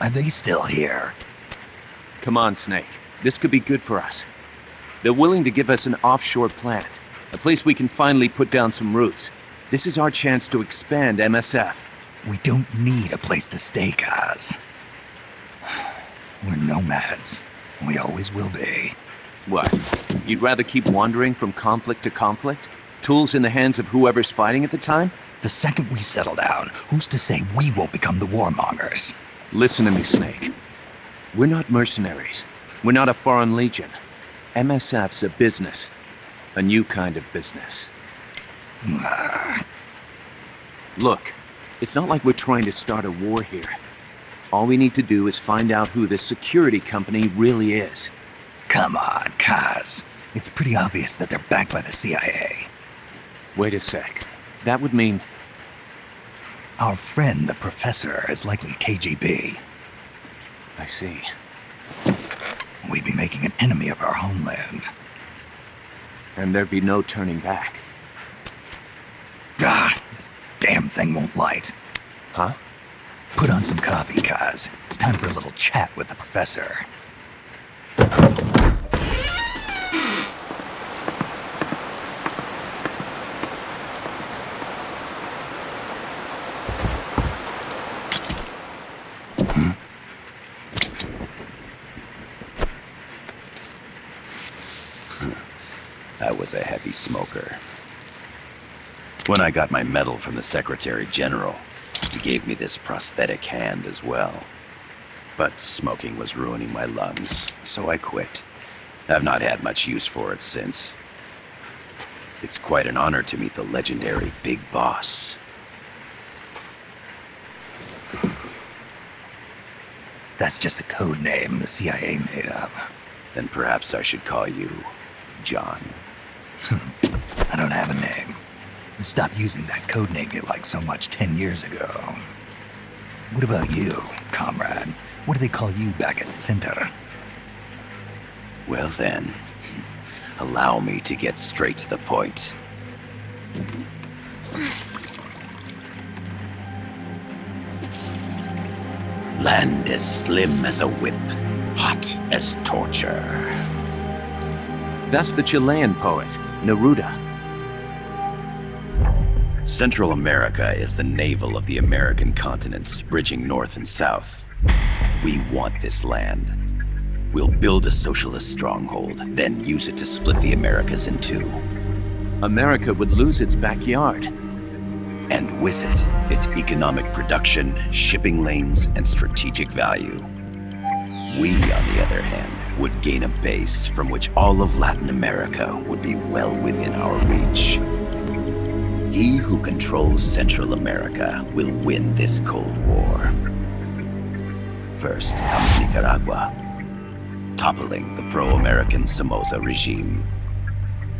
Are they still here? Come on, Snake. This could be good for us. They're willing to give us an offshore plant, a place we can finally put down some roots. This is our chance to expand MSF. We don't need a place to stay, Kaz. We're nomads. We always will be. What? You'd rather keep wandering from conflict to conflict? Tools in the hands of whoever's fighting at the time? The second we settle down, who's to say we won't become the warmongers? Listen to me, Snake. We're not mercenaries. We're not a foreign legion. MSF's a business. A new kind of business. Look, it's not like we're trying to start a war here. All we need to do is find out who this security company really is. Come on, Kaz. It's pretty obvious that they're backed by the CIA. Wait a sec. That would mean... Our friend, the professor, is likely KGB. I see. We'd be making an enemy of our homeland. And there'd be no turning back. This damn thing won't light. Huh? Put on some coffee, Kaz. It's time for a little chat with the professor. I was a heavy smoker. When I got my medal from the Secretary General, he gave me this prosthetic hand as well. But smoking was ruining my lungs, so I quit. I've not had much use for it since. It's quite an honor to meet the legendary Big Boss. That's just a code name the CIA made up. Then perhaps I should call you John. I don't have a name. Stop using that code name you liked so much 10 years ago. What about you, comrade? What do they call you back at Center? Well then, allow me to get straight to the point. Land as slim as a whip, hot as torture. That's the Chilean poet, Neruda. Central America is the navel of the American continents, bridging north and south. We want this land. We'll build a socialist stronghold, then use it to split the Americas in two. America would lose its backyard. And with it, its economic production, shipping lanes, and strategic value. We, on the other hand, would gain a base from which all of Latin America would be well within our reach. He who controls Central America will win this Cold War. First comes Nicaragua, toppling the pro-American Somoza regime.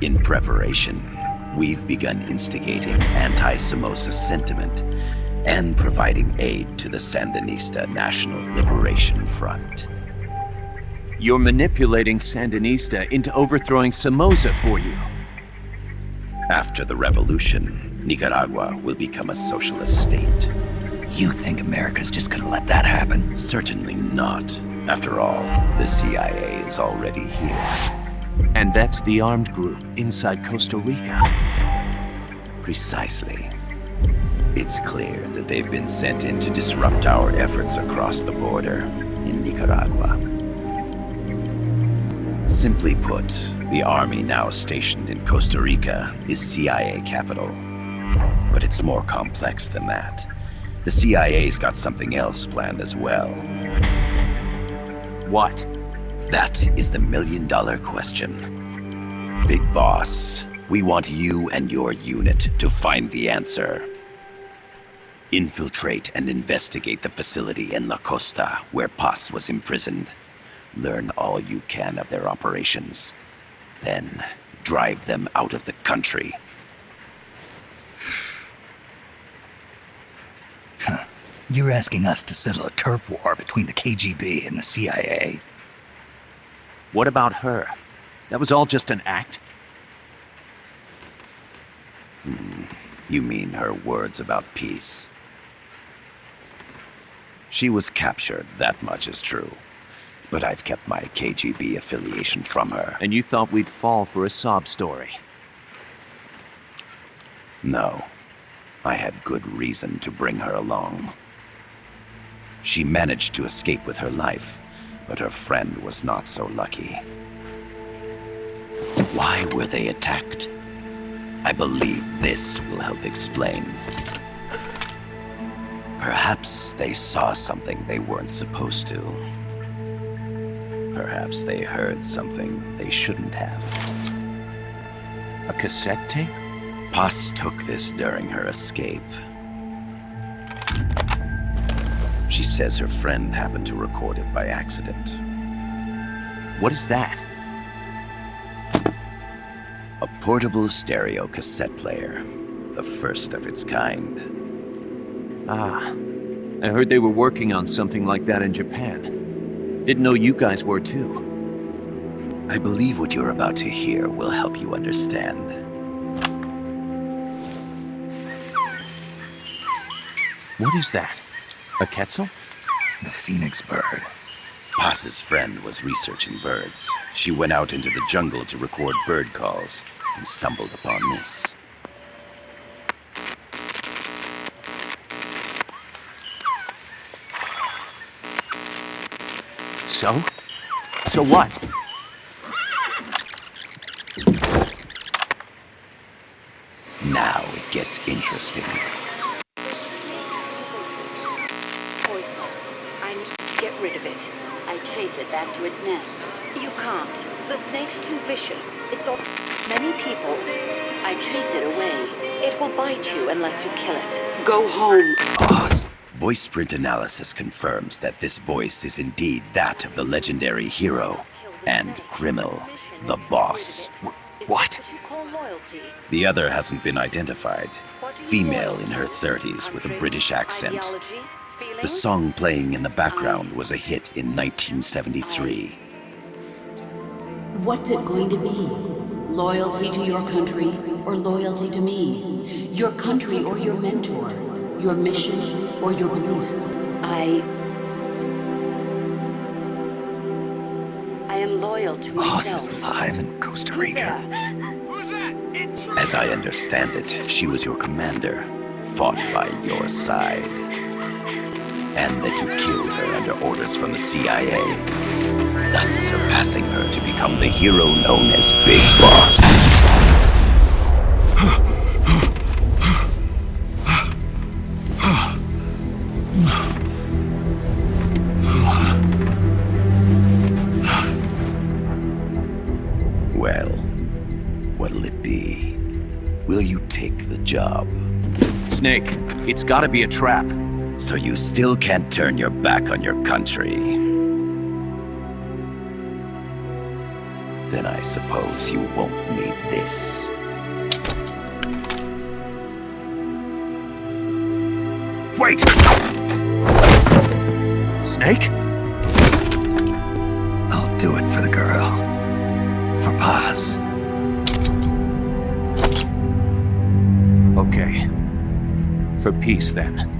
In preparation, we've begun instigating anti-Somoza sentiment and providing aid to the Sandinista National Liberation Front. You're manipulating Sandinista into overthrowing Somoza for you. After the revolution, Nicaragua will become a socialist state. You think America's just gonna let that happen? Certainly not. After all, the CIA is already here. And that's the armed group inside Costa Rica. Precisely. It's clear that they've been sent in to disrupt our efforts across the border in Nicaragua. Simply put, the army now stationed in Costa Rica is CIA capital. But it's more complex than that. The CIA's got something else planned as well. What? That is the million-dollar question. Big Boss, we want you and your unit to find the answer. Infiltrate and investigate the facility in La Costa where Paz was imprisoned. Learn all you can of their operations. Then, drive them out of the country. You're asking us to settle a turf war between the KGB and the CIA? What about her? That was all just an act? You mean her words about peace? She was captured, that much is true. But I've kept my KGB affiliation from her. And you thought we'd fall for a sob story? No. I had good reason to bring her along. She managed to escape with her life, but her friend was not so lucky. Why were they attacked? I believe this will help explain. Perhaps they saw something they weren't supposed to. Perhaps they heard something they shouldn't have. A cassette tape? Paz took this during her escape. She says her friend happened to record it by accident. What is that? A portable stereo cassette player. The first of its kind. Ah, I heard they were working on something like that in Japan. Didn't know you guys were too. I believe what you're about to hear will help you understand. What is that? A quetzal? The phoenix bird. Paz's friend was researching birds. She went out into the jungle to record bird calls and stumbled upon this. So? So what? Now it gets interesting. Poisonous. I need to get rid of it. I chase it back to its nest. You can't. The snake's too vicious. It's all... Many people. I chase it away. It will bite you unless you kill it. Go home. Paz. Voice print analysis confirms that this voice is indeed that of the legendary hero and criminal, the boss. What? The other hasn't been identified. Female in her 30s with a British accent. The song playing in the background was a hit in 1973. What's it going to be? Loyalty to your country or loyalty to me? Your country or your mentor? Your mission or your beliefs? I am loyal to Boss is myself. alive in Costa Rica. As I understand it, she was your commander, fought by your side. And that you killed her under orders from the CIA, thus surpassing her to become the hero known as Big Boss. Well, what'll it be? Will you take the job? Snake, it's gotta be a trap. So you still can't turn your back on your country? Then I suppose you won't need this. Wait! Snake? I'll do it for the girl. For Paz. Okay. For peace, then.